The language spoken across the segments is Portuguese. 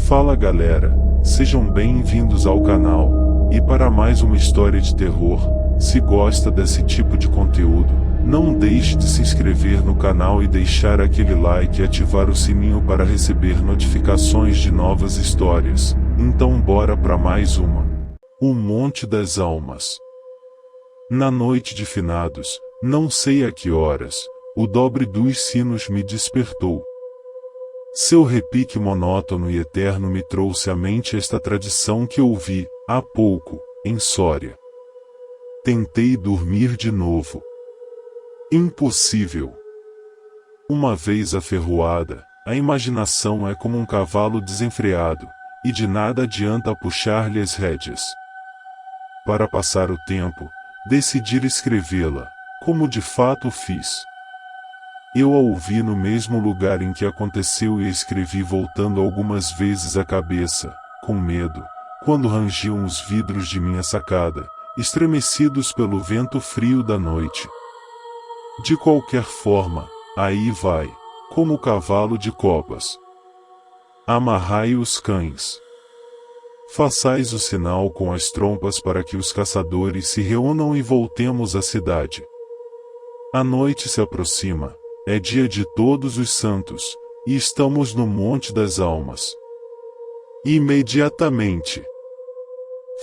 Fala galera, sejam bem-vindos ao canal, e para mais uma história de terror. Se gosta desse tipo de conteúdo, não deixe de se inscrever no canal e deixar aquele like e ativar o sininho para receber notificações de novas histórias. Então bora para mais uma. O Monte das Almas. Na noite de finados, não sei a que horas, o dobre dos sinos me despertou. Seu repique monótono e eterno me trouxe à mente esta tradição que ouvi, há pouco, em Sória. Tentei dormir de novo. Impossível. Uma vez aferroada, a imaginação é como um cavalo desenfreado, e de nada adianta puxar-lhe as rédeas. Para passar o tempo, decidi escrevê-la, como de fato fiz. Eu a ouvi no mesmo lugar em que aconteceu e a escrevi voltando algumas vezes a cabeça, com medo, quando rangiam os vidros de minha sacada, estremecidos pelo vento frio da noite. De qualquer forma, aí vai, como o cavalo de copas. Amarrai os cães. Façais o sinal com as trompas para que os caçadores se reúnam e voltemos à cidade. A noite se aproxima. É dia de Todos os Santos, e estamos no Monte das Almas. Imediatamente.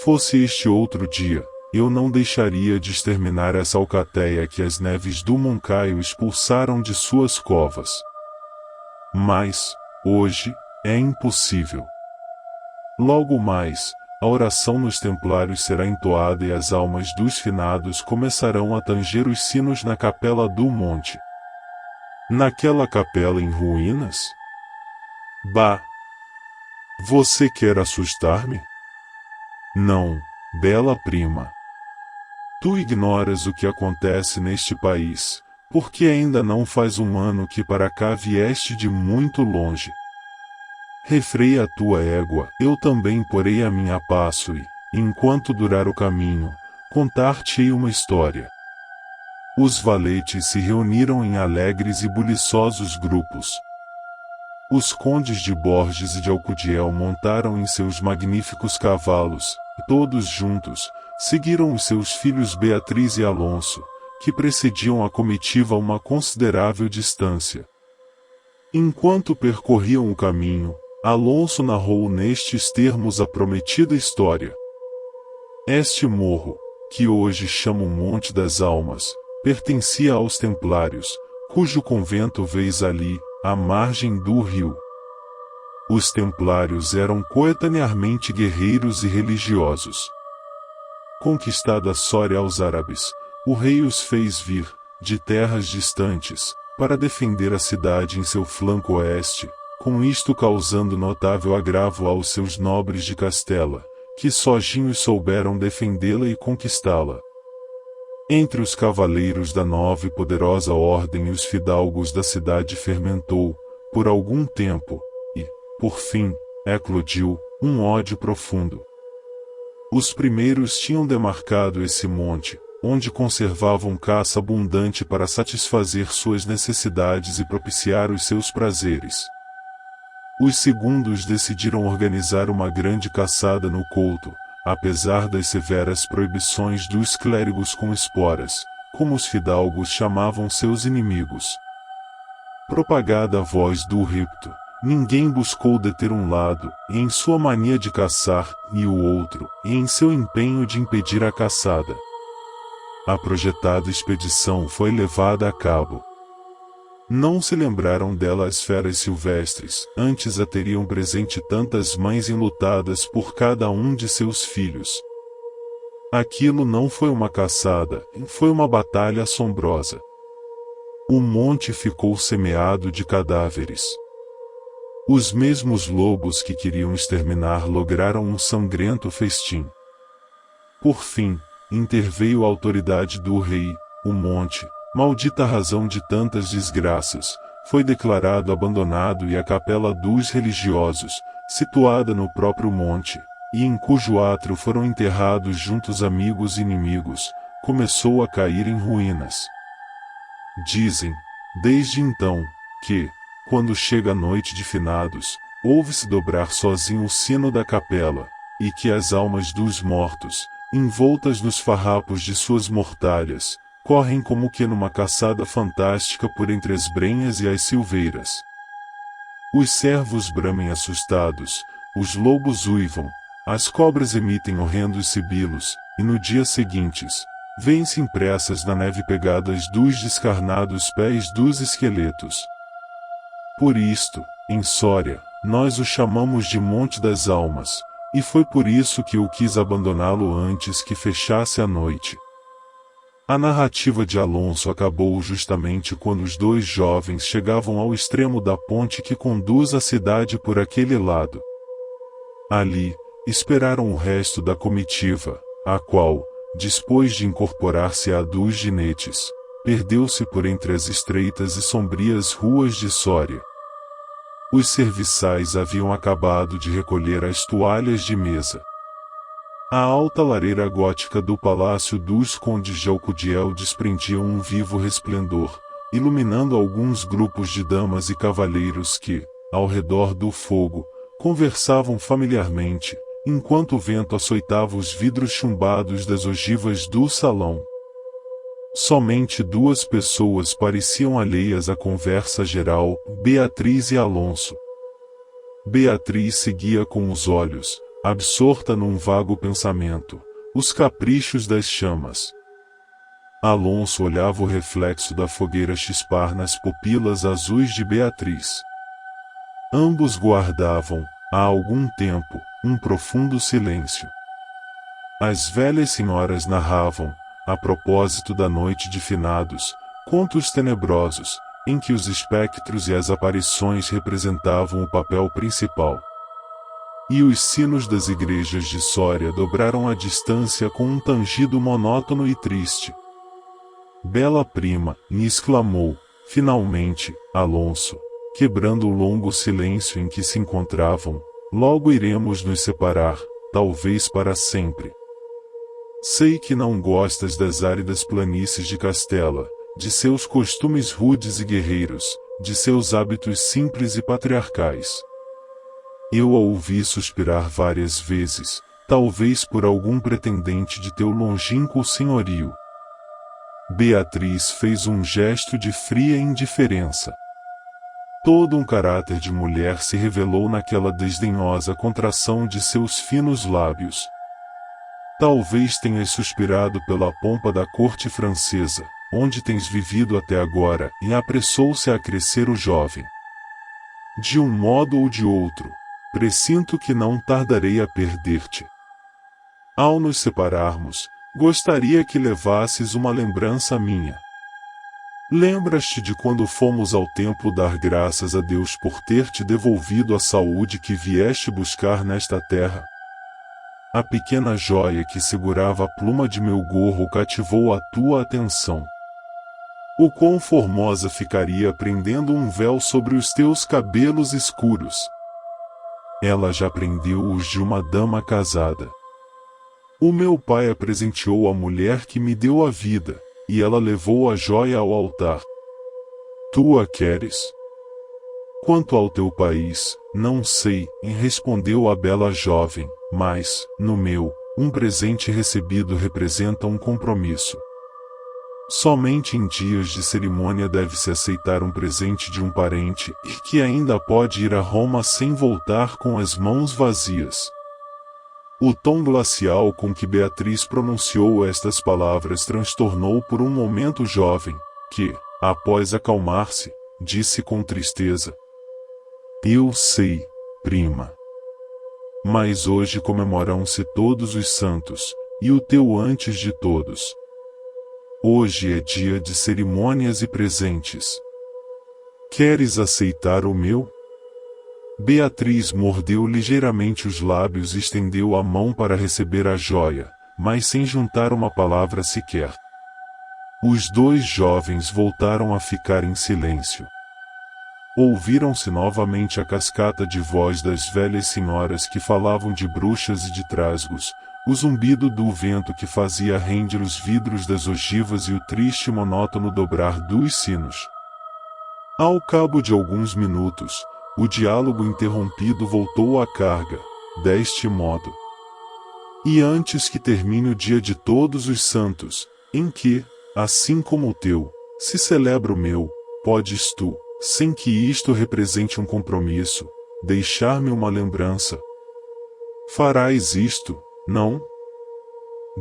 Fosse este outro dia, eu não deixaria de exterminar essa alcateia que as neves do Moncaio expulsaram de suas covas. Mas, hoje, é impossível. Logo mais, a oração nos templários será entoada e as almas dos finados começarão a tanger os sinos na capela do monte. Naquela capela em ruínas? Bah! Você quer assustar-me? Não, bela prima. Tu ignoras o que acontece neste país, porque ainda não faz um ano que para cá vieste de muito longe. Refreia a tua égua, eu também porei a minha a passo e, enquanto durar o caminho, contar-te-ei uma história. Os valetes se reuniram em alegres e buliçosos grupos. Os condes de Borges e de Alcudiel montaram em seus magníficos cavalos, e todos juntos, seguiram os seus filhos Beatriz e Alonso, que precediam a comitiva a uma considerável distância. Enquanto percorriam o caminho, Alonso narrou nestes termos a prometida história. Este morro, que hoje chamo Monte das Almas, pertencia aos templários, cujo convento vês ali, à margem do rio. Os templários eram coetaneamente guerreiros e religiosos. Conquistada Sória aos árabes, o rei os fez vir, de terras distantes, para defender a cidade em seu flanco oeste, com isto causando notável agravo aos seus nobres de Castela, que sozinhos souberam defendê-la e conquistá-la. Entre os cavaleiros da nova e poderosa ordem e os fidalgos da cidade fermentou, por algum tempo, e, por fim, eclodiu, um ódio profundo. Os primeiros tinham demarcado esse monte, onde conservavam caça abundante para satisfazer suas necessidades e propiciar os seus prazeres. Os segundos decidiram organizar uma grande caçada no couto, apesar das severas proibições dos clérigos com esporas, como os fidalgos chamavam seus inimigos. Propagada a voz do ripto, ninguém buscou deter um lado, em sua mania de caçar, e o outro, em seu empenho de impedir a caçada. A projetada expedição foi levada a cabo. Não se lembraram dela as feras silvestres, antes a teriam presente tantas mães enlutadas por cada um de seus filhos. Aquilo não foi uma caçada, foi uma batalha assombrosa. O monte ficou semeado de cadáveres. Os mesmos lobos que queriam exterminar lograram um sangrento festim. Por fim, interveio a autoridade do rei, o monte, maldita razão de tantas desgraças, foi declarado abandonado e a capela dos religiosos, situada no próprio monte, e em cujo átrio foram enterrados juntos amigos e inimigos, começou a cair em ruínas. Dizem, desde então, que, quando chega a noite de finados, ouve-se dobrar sozinho o sino da capela, e que as almas dos mortos, envoltas nos farrapos de suas mortalhas, correm como que numa caçada fantástica por entre as brenhas e as silveiras. Os cervos bramem assustados, os lobos uivam, as cobras emitem horrendos sibilos, e no dia seguintes, vêm-se impressas na neve pegadas dos descarnados pés dos esqueletos. Por isto, em Sória, nós o chamamos de Monte das Almas, e foi por isso que eu quis abandoná-lo antes que fechasse a noite. A narrativa de Alonso acabou justamente quando os dois jovens chegavam ao extremo da ponte que conduz à cidade por aquele lado. Ali, esperaram o resto da comitiva, a qual, depois de incorporar-se à dos ginetes, perdeu-se por entre as estreitas e sombrias ruas de Sória. Os serviçais haviam acabado de recolher as toalhas de mesa. A alta lareira gótica do palácio dos condes de Alcudiel desprendia um vivo resplendor, iluminando alguns grupos de damas e cavalheiros que, ao redor do fogo, conversavam familiarmente, enquanto o vento açoitava os vidros chumbados das ogivas do salão. Somente duas pessoas pareciam alheias à conversa geral, Beatriz e Alonso. Beatriz seguia com os olhos, absorta num vago pensamento, os caprichos das chamas. Alonso olhava o reflexo da fogueira chispar nas pupilas azuis de Beatriz. Ambos guardavam, há algum tempo, um profundo silêncio. As velhas senhoras narravam, a propósito da noite de finados, contos tenebrosos, em que os espectros e as aparições representavam o papel principal. E os sinos das igrejas de Sória dobraram a distância com um tangido monótono e triste. Bela prima, me exclamou, finalmente, Alonso, quebrando o longo silêncio em que se encontravam, logo iremos nos separar, talvez para sempre. Sei que não gostas das áridas planícies de Castela, de seus costumes rudes e guerreiros, de seus hábitos simples e patriarcais. Eu a ouvi suspirar várias vezes, talvez por algum pretendente de teu longínquo senhorio. Beatriz fez um gesto de fria indiferença. Todo um caráter de mulher se revelou naquela desdenhosa contração de seus finos lábios. Talvez tenhas suspirado pela pompa da corte francesa, onde tens vivido até agora, e apressou-se a crescer o jovem. De um modo ou de outro, pressinto que não tardarei a perder-te. Ao nos separarmos, gostaria que levasses uma lembrança minha. Lembras-te de quando fomos ao templo dar graças a Deus por ter te devolvido a saúde que vieste buscar nesta terra? A pequena joia que segurava a pluma de meu gorro cativou a tua atenção. O quão formosa ficaria prendendo um véu sobre os teus cabelos escuros. Ela já prendeu os de uma dama casada. O meu pai a presenteou a mulher que me deu a vida, e ela levou a joia ao altar. Tu a queres? Quanto ao teu país, não sei, respondeu a bela jovem, mas, no meu, um presente recebido representa um compromisso. Somente em dias de cerimônia deve-se aceitar um presente de um parente, e que ainda pode ir a Roma sem voltar com as mãos vazias. O tom glacial com que Beatriz pronunciou estas palavras transtornou por um momento o jovem, que, após acalmar-se, disse com tristeza: Eu sei, prima. Mas hoje comemoram-se todos os santos, e o teu antes de todos. Hoje é dia de cerimônias e presentes. Queres aceitar o meu? Beatriz mordeu ligeiramente os lábios e estendeu a mão para receber a joia, mas sem juntar uma palavra sequer. Os dois jovens voltaram a ficar em silêncio. Ouviram-se novamente a cascata de voz das velhas senhoras que falavam de bruxas e de trasgos, o zumbido do vento que fazia render os vidros das ogivas e o triste e monótono dobrar dos sinos. Ao cabo de alguns minutos, o diálogo interrompido voltou à carga, deste modo: e antes que termine o dia de todos os santos, em que, assim como o teu, se celebra o meu, podes tu, sem que isto represente um compromisso, deixar-me uma lembrança? Farás isto, não?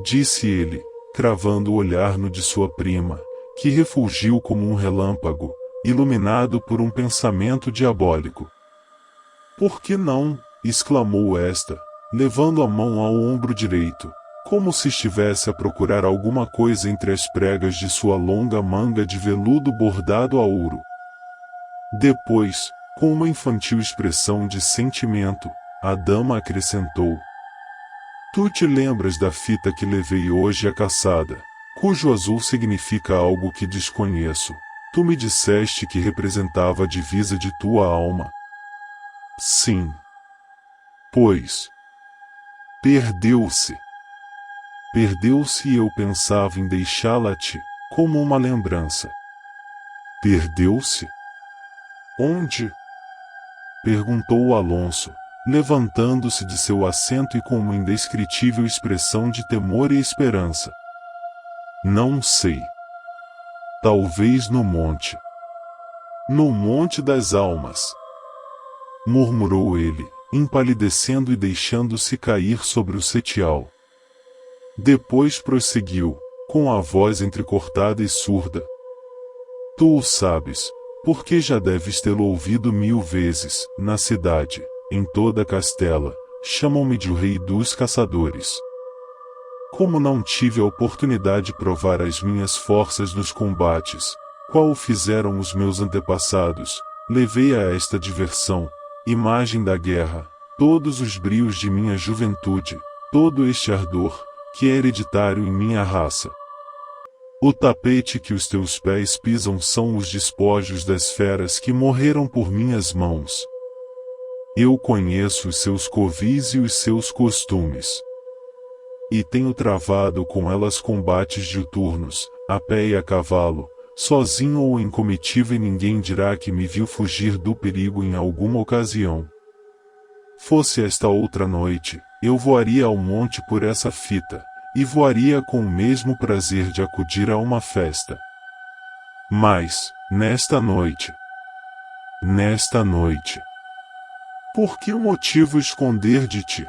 Disse ele, cravando o olhar no de sua prima, que refulgiu como um relâmpago, iluminado por um pensamento diabólico. Por que não? Exclamou esta, levando a mão ao ombro direito, como se estivesse a procurar alguma coisa entre as pregas de sua longa manga de veludo bordado a ouro. Depois, com uma infantil expressão de sentimento, a dama acrescentou: tu te lembras da fita que levei hoje à caçada, cujo azul significa algo que desconheço? Tu me disseste que representava a divisa de tua alma. Sim. Pois. Perdeu-se. Perdeu-se e eu pensava em deixá-la-te, como uma lembrança. Perdeu-se? Onde? Perguntou Alonso, levantando-se de seu assento e com uma indescritível expressão de temor e esperança. Não sei. Talvez no monte. No monte das almas. Murmurou ele, empalidecendo e deixando-se cair sobre o setial. Depois prosseguiu, com a voz entrecortada e surda: tu o sabes, porque já deves tê-lo ouvido 1000 vezes, na cidade, em toda a Castela, chamam-me de o rei dos caçadores. Como não tive a oportunidade de provar as minhas forças nos combates, qual o fizeram os meus antepassados, levei a esta diversão, imagem da guerra, todos os brios de minha juventude, todo este ardor, que é hereditário em minha raça. O tapete que os teus pés pisam são os despojos das feras que morreram por minhas mãos. Eu conheço os seus covis e os seus costumes. E tenho travado com elas combates diuturnos, a pé e a cavalo, sozinho ou em comitiva, e ninguém dirá que me viu fugir do perigo em alguma ocasião. Fosse esta outra noite, eu voaria ao monte por essa fita, e voaria com o mesmo prazer de acudir a uma festa. Mas, nesta noite... Por que motivo esconder de ti?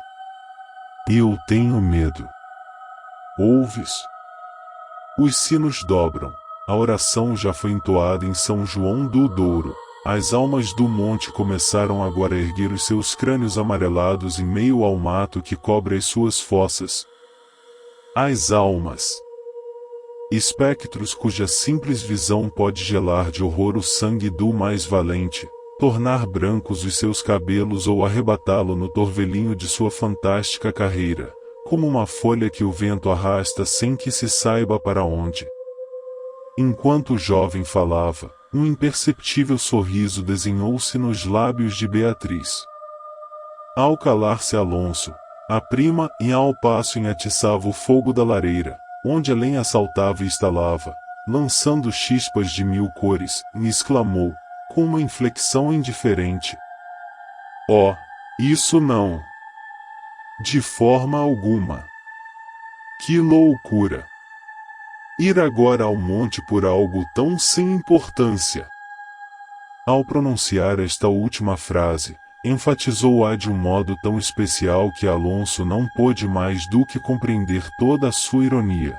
Eu tenho medo. Ouves? Os sinos dobram, a oração já foi entoada em São João do Douro, as almas do monte começaram agora a erguer os seus crânios amarelados em meio ao mato que cobre as suas fossas. As almas. Espectros cuja simples visão pode gelar de horror o sangue do mais valente, tornar brancos os seus cabelos ou arrebatá-lo no torvelinho de sua fantástica carreira, como uma folha que o vento arrasta sem que se saiba para onde. Enquanto o jovem falava, um imperceptível sorriso desenhou-se nos lábios de Beatriz. Ao calar-se Alonso, a prima e ao passo atiçava o fogo da lareira, onde a lenha saltava e estalava, lançando chispas de 1000 cores, e exclamou, com uma inflexão indiferente: oh, isso não! De forma alguma! Que loucura! Ir agora ao monte por algo tão sem importância! Ao pronunciar esta última frase, enfatizou-a de um modo tão especial que Alonso não pôde mais do que compreender toda a sua ironia.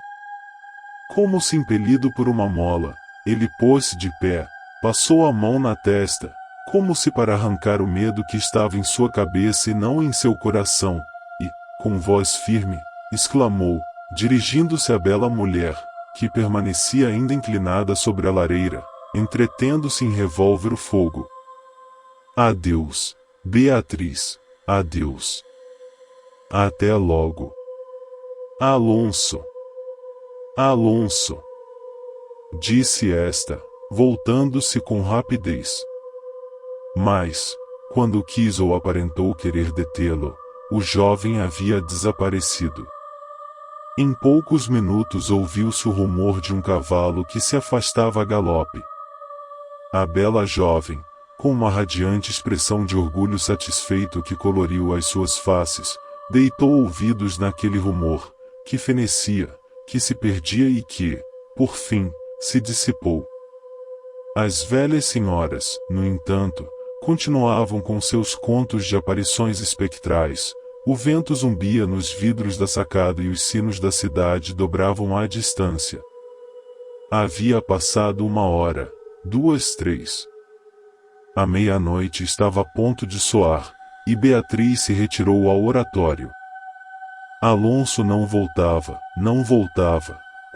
Como se impelido por uma mola, ele pôs-se de pé, passou a mão na testa, como se para arrancar o medo que estava em sua cabeça e não em seu coração, e, com voz firme, exclamou, dirigindo-se à bela mulher, que permanecia ainda inclinada sobre a lareira, entretendo-se em revólver o fogo: adeus, Beatriz, adeus. Até logo. Alonso. Alonso. Disse esta, voltando-se com rapidez. Mas, quando quis ou aparentou querer detê-lo, o jovem havia desaparecido. Em poucos minutos ouviu-se o rumor de um cavalo que se afastava a galope. A bela jovem, com uma radiante expressão de orgulho satisfeito que coloriu as suas faces, deitou ouvidos naquele rumor, que fenecia, que se perdia e que, por fim, se dissipou. As velhas senhoras, no entanto, continuavam com seus contos de aparições espectrais. O vento zumbia nos vidros da sacada e os sinos da cidade dobravam à distância. Havia passado 1 hora, 2, 3. A meia-noite estava a ponto de soar, e Beatriz se retirou ao oratório. Alonso não voltava,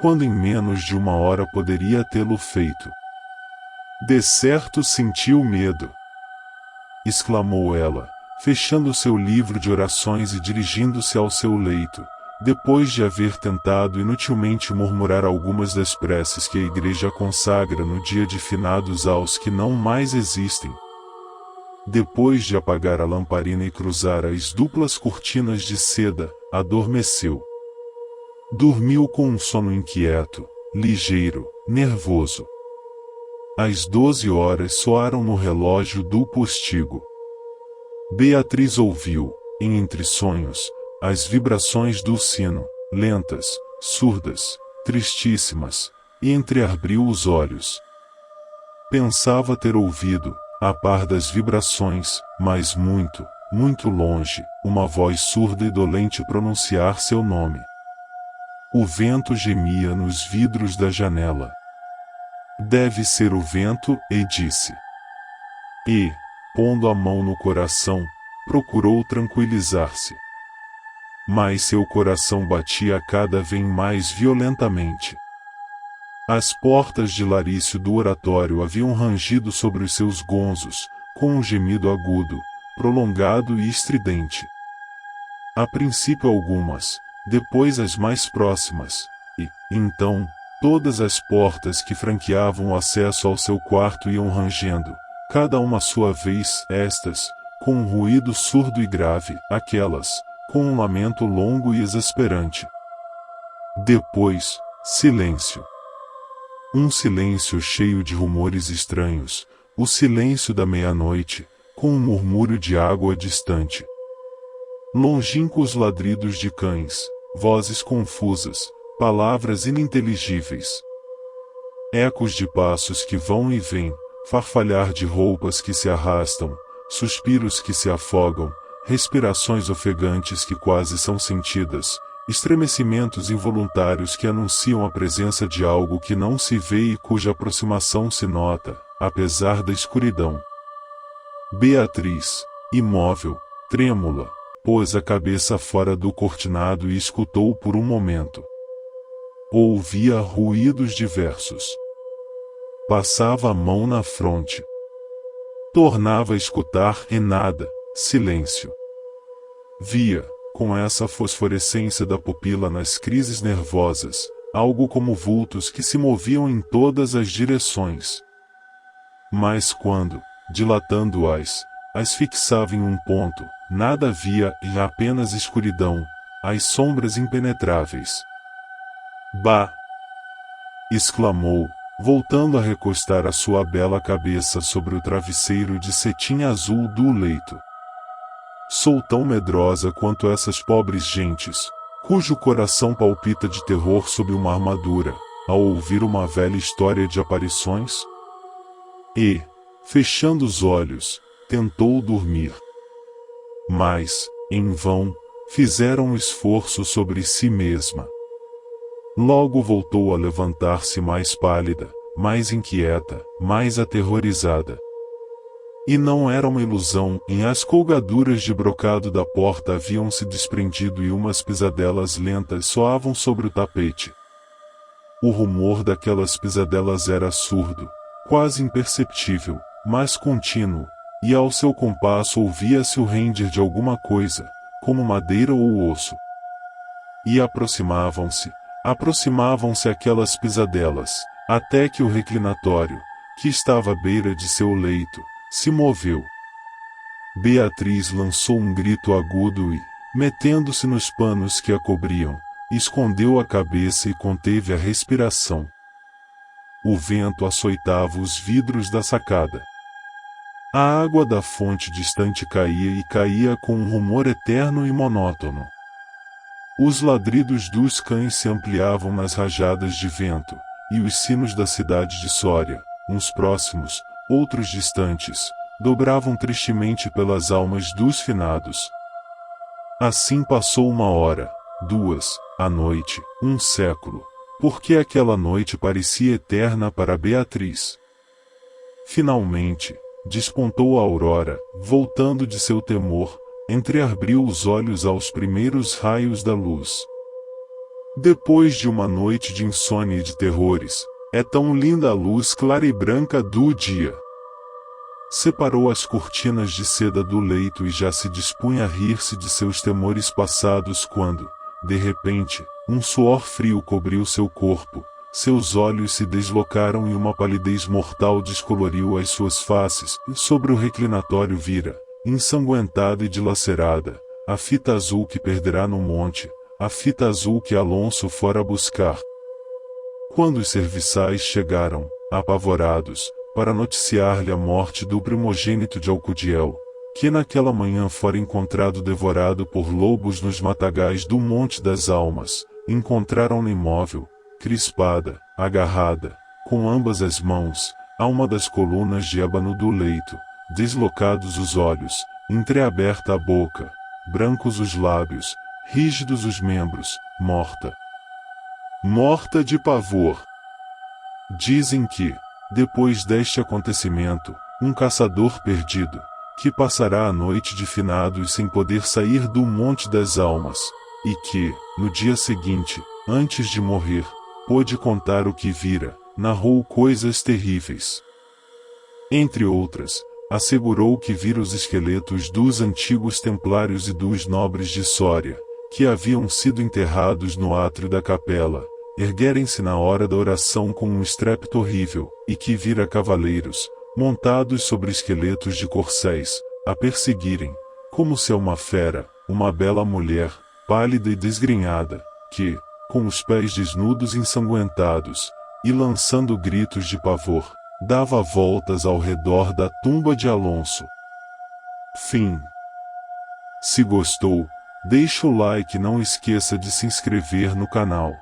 quando em menos de 1 hora poderia tê-lo feito. De certo sentiu medo, exclamou ela, fechando seu livro de orações e dirigindo-se ao seu leito, depois de haver tentado inutilmente murmurar algumas das preces que a igreja consagra no dia de finados aos que não mais existem. Depois de apagar a lamparina e cruzar as duplas cortinas de seda, adormeceu. Dormiu com um sono inquieto, ligeiro, nervoso. As 12 horas soaram no relógio do postigo. Beatriz ouviu, em entre sonhos, as vibrações do sino, lentas, surdas, tristíssimas, e entreabriu os olhos. Pensava ter ouvido, a par das vibrações, mas muito, muito longe, uma voz surda e dolente pronunciar seu nome. O vento gemia nos vidros da janela. Deve ser o vento, e disse. E, pondo a mão no coração, procurou tranquilizar-se. Mas seu coração batia cada vez mais violentamente. As portas de Larício do oratório haviam rangido sobre os seus gonzos, com um gemido agudo, prolongado e estridente. A princípio algumas, depois as mais próximas, e, então, todas as portas que franqueavam o acesso ao seu quarto iam rangendo, cada uma à sua vez, estas, com um ruído surdo e grave, aquelas, com um lamento longo e exasperante. Depois, silêncio. Um silêncio cheio de rumores estranhos, o silêncio da meia-noite, com um murmúrio de água distante. Longínquos ladridos de cães, vozes confusas, palavras ininteligíveis. Ecos de passos que vão e vêm, farfalhar de roupas que se arrastam, suspiros que se afogam, respirações ofegantes que quase são sentidas, estremecimentos involuntários que anunciam a presença de algo que não se vê e cuja aproximação se nota, apesar da escuridão. Beatriz, imóvel, trêmula, pôs a cabeça fora do cortinado e escutou por um momento. Ouvia ruídos diversos. Passava a mão na fronte. Tornava a escutar e nada, silêncio. Via, com essa fosforescência da pupila nas crises nervosas, algo como vultos que se moviam em todas as direções. Mas quando, dilatando-as, as fixava em um ponto, nada via e apenas escuridão, as sombras impenetráveis. Bah! Exclamou, voltando a recostar a sua bela cabeça sobre o travesseiro de cetim azul do leito. Sou tão medrosa quanto essas pobres gentes, cujo coração palpita de terror sob uma armadura, ao ouvir uma velha história de aparições? E, fechando os olhos, tentou dormir. Mas, em vão, fizeram um esforço sobre si mesma. Logo voltou a levantar-se mais pálida, mais inquieta, mais aterrorizada. E não era uma ilusão, e as colgaduras de brocado da porta haviam se desprendido e umas pisadelas lentas soavam sobre o tapete. O rumor daquelas pisadelas era surdo, quase imperceptível, mas contínuo, e ao seu compasso ouvia-se o render de alguma coisa, como madeira ou osso. E aproximavam-se aquelas pisadelas, até que o reclinatório, que estava à beira de seu leito, se moveu. Beatriz lançou um grito agudo e, metendo-se nos panos que a cobriam, escondeu a cabeça e conteve a respiração. O vento açoitava os vidros da sacada. A água da fonte distante caía e caía com um rumor eterno e monótono. Os ladridos dos cães se ampliavam nas rajadas de vento, e os sinos da cidade de Sória, uns próximos, outros distantes, dobravam tristemente pelas almas dos finados. Assim passou 1 hora, 2, a noite, 1 século, porque aquela noite parecia eterna para Beatriz. Finalmente, despontou a aurora, voltando de seu temor, entreabriu os olhos aos primeiros raios da luz. Depois de uma noite de insônia e de terrores, é tão linda a luz clara e branca do dia. Separou as cortinas de seda do leito e já se dispunha a rir-se de seus temores passados quando, de repente, um suor frio cobriu seu corpo, seus olhos se deslocaram e uma palidez mortal descoloriu as suas faces, e sobre o reclinatório vira, ensanguentada e dilacerada, a fita azul que perderá no monte, a fita azul que Alonso fora buscar. Quando os serviçais chegaram, apavorados, para noticiar-lhe a morte do primogênito de Alcudiel, que naquela manhã fora encontrado devorado por lobos nos matagais do Monte das Almas, encontraram-na imóvel, crispada, agarrada, com ambas as mãos, a uma das colunas de ébano do leito, deslocados os olhos, entreaberta a boca, brancos os lábios, rígidos os membros, morta. Morta de pavor. Dizem que, depois deste acontecimento, um caçador perdido, que passará a noite de finados sem poder sair do Monte das Almas, e que, no dia seguinte, antes de morrer, pôde contar o que vira, narrou coisas terríveis. Entre outras, assegurou que vira os esqueletos dos antigos templários e dos nobres de Sória, que haviam sido enterrados no átrio da capela, erguerem-se na hora da oração com um estrépito horrível, e que vira cavaleiros, montados sobre esqueletos de corcéis, a perseguirem, como se a uma fera, uma bela mulher, pálida e desgrenhada, que, com os pés desnudos e ensanguentados, e lançando gritos de pavor, dava voltas ao redor da tumba de Alonso. Fim. Se gostou, deixa o like e não esqueça de se inscrever no canal.